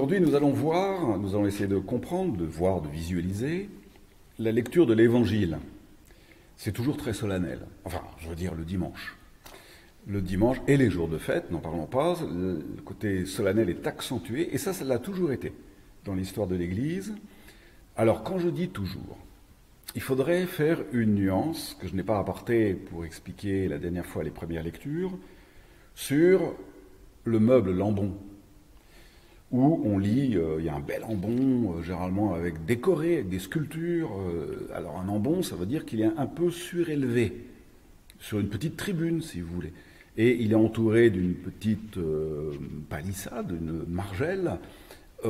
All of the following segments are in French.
Aujourd'hui, nous allons essayer de comprendre, de voir, de visualiser la lecture de l'Évangile. C'est toujours très solennel. Enfin, je veux dire le dimanche. Le dimanche et les jours de fête, n'en parlons pas, le côté solennel est accentué, et ça l'a toujours été dans l'histoire de l'Église. Alors, quand je dis toujours, il faudrait faire une nuance que je n'ai pas apportée pour expliquer la dernière fois les premières lectures, sur le meuble lambon, où on lit, il y a un bel ambon, généralement décoré, avec des sculptures. Alors un ambon, ça veut dire qu'il est un peu surélevé, sur une petite tribune, si vous voulez. Et il est entouré d'une petite palissade, une margelle.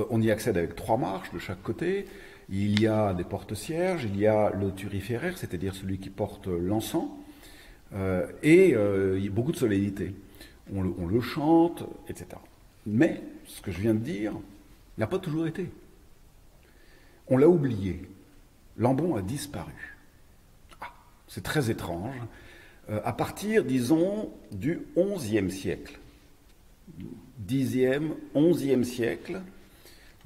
On y accède avec 3 marches de chaque côté. Il y a des porte-cierges, il y a le thuriféraire, c'est-à-dire celui qui porte l'encens, et il y a beaucoup de solennité. On le chante, etc. Mais, ce que je viens de dire, n'a pas toujours été. On l'a oublié. L'ambon a disparu. Ah, c'est très étrange. À partir, disons, du XIe siècle, 10e, 11e siècle,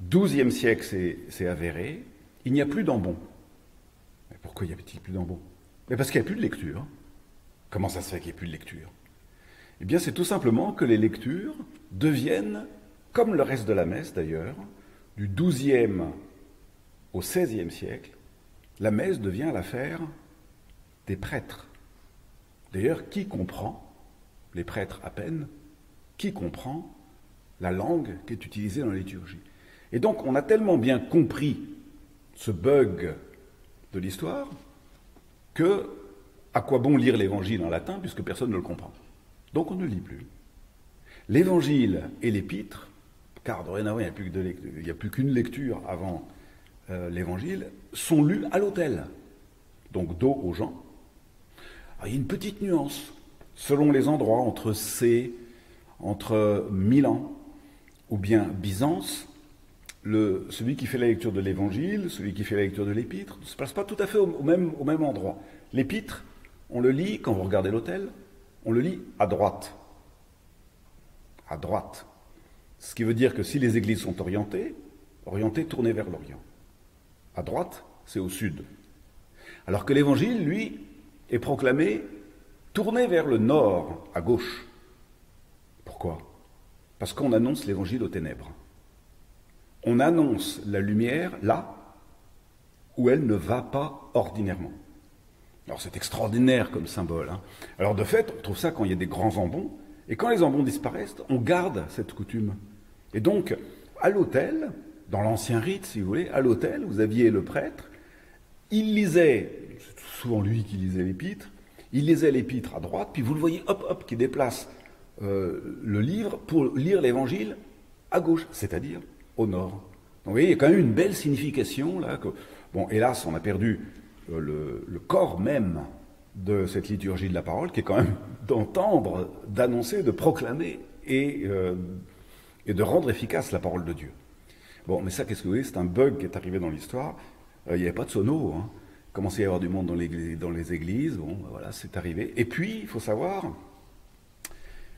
12e siècle, c'est avéré, il n'y a plus d'ambon. Mais pourquoi y avait-il plus d'ambon? Mais parce qu'il n'y a plus de lecture. Comment ça se fait qu'il n'y ait plus de lecture? Eh bien, c'est tout simplement que les lectures deviennent, comme le reste de la messe d'ailleurs, du XIIe au XVIe siècle, la messe devient l'affaire des prêtres. D'ailleurs, qui comprend, les prêtres à peine, qui comprend la langue qui est utilisée dans la liturgie? Et donc, on a tellement bien compris ce bug de l'histoire que, à quoi bon lire l'Évangile en latin puisque personne ne le comprend? Donc on ne lit plus. L'Évangile et l'Épître, car dorénavant il n'y a plus qu'une lecture avant l'Évangile, sont lus à l'autel, donc dos aux gens. Alors, il y a une petite nuance, selon les endroits, entre Milan ou bien Byzance, celui qui fait la lecture de l'Évangile, celui qui fait la lecture de l'Épître, ne se place pas tout à fait au même endroit. L'Épître, on le lit, quand vous regardez l'autel, on le lit à droite. À droite. Ce qui veut dire que si les églises sont orientées, tournées vers l'Orient. À droite, c'est au sud. Alors que l'Évangile, lui, est proclamé tourné vers le nord, à gauche. Pourquoi? Parce qu'on annonce l'Évangile aux ténèbres. On annonce la lumière là où elle ne va pas ordinairement. Alors c'est extraordinaire comme symbole. Alors de fait, on trouve ça quand il y a des grands ambons, et quand les ambons disparaissent, on garde cette coutume. Et donc, à l'autel, dans l'ancien rite, si vous voulez, à l'autel, vous aviez le prêtre, il lisait, c'est souvent lui qui lisait l'épître, il lisait l'épître à droite, puis vous le voyez, hop, qui déplace le livre pour lire l'évangile à gauche, c'est-à-dire au nord. Donc vous voyez, il y a quand même une belle signification là. Bon, hélas, on a perdu le corps même de cette liturgie de la parole, qui est quand même d'entendre, d'annoncer, de proclamer et de rendre efficace la parole de Dieu. Bon, mais ça, qu'est-ce que vous voyez? C'est un bug qui est arrivé dans l'histoire. Il n'y avait pas de sono. Il commençait à y avoir du monde dans les églises. Bon, voilà, c'est arrivé. Et puis, il faut savoir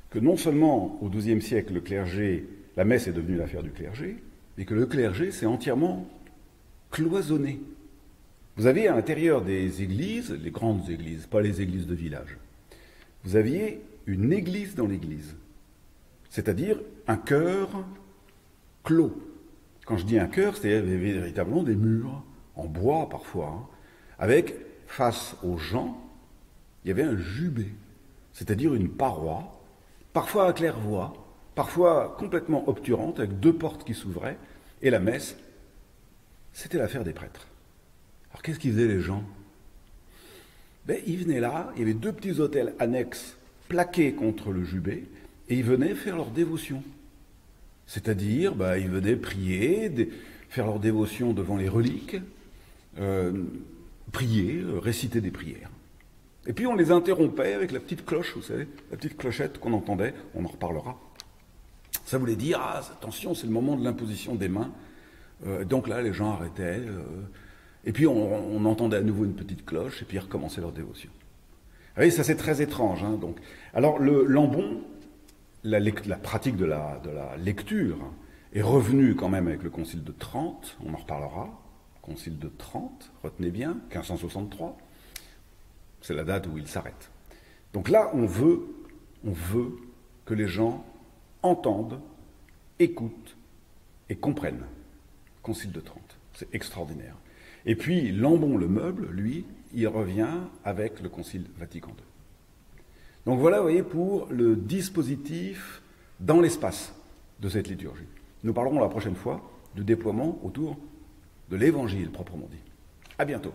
que non seulement au XIIe siècle, le clergé, la messe est devenue l'affaire du clergé, mais que le clergé s'est entièrement cloisonné. Vous aviez à l'intérieur des églises, les grandes églises, pas les églises de village, vous aviez une église dans l'église, c'est-à-dire un chœur clos. Quand je dis un chœur, c'est véritablement des murs, en bois parfois, avec, face aux gens, il y avait un jubé, c'est-à-dire une paroi, parfois à claire-voie, parfois complètement obturante, avec 2 portes qui s'ouvraient, et la messe, c'était l'affaire des prêtres. Alors qu'est-ce qu'ils faisaient les gens? Ils venaient là, il y avait 2 petits autels annexes plaqués contre le jubé, et ils venaient faire leur dévotion. C'est-à-dire, ils venaient prier, faire leur dévotion devant les reliques, prier, réciter des prières. Et puis on les interrompait avec la petite cloche, vous savez, la petite clochette qu'on entendait, on en reparlera. Ça voulait dire, attention, c'est le moment de l'imposition des mains. Donc là, les gens arrêtaient, et puis on entendait à nouveau une petite cloche, et puis ils recommençaient leur dévotion. Vous voyez, ça c'est très étrange. Donc. Alors l'ambon, la pratique de la lecture est revenu quand même avec le Concile de Trente, on en reparlera, Concile de Trente, retenez bien, 1563, c'est la date où il s'arrête. Donc là, on veut que les gens entendent, écoutent et comprennent. Concile de Trente, c'est extraordinaire. Et puis, Lambon le Meuble, lui, il revient avec le Concile Vatican II. Donc voilà, vous voyez, pour le dispositif dans l'espace de cette liturgie. Nous parlerons la prochaine fois du déploiement autour de l'Évangile proprement dit. À bientôt.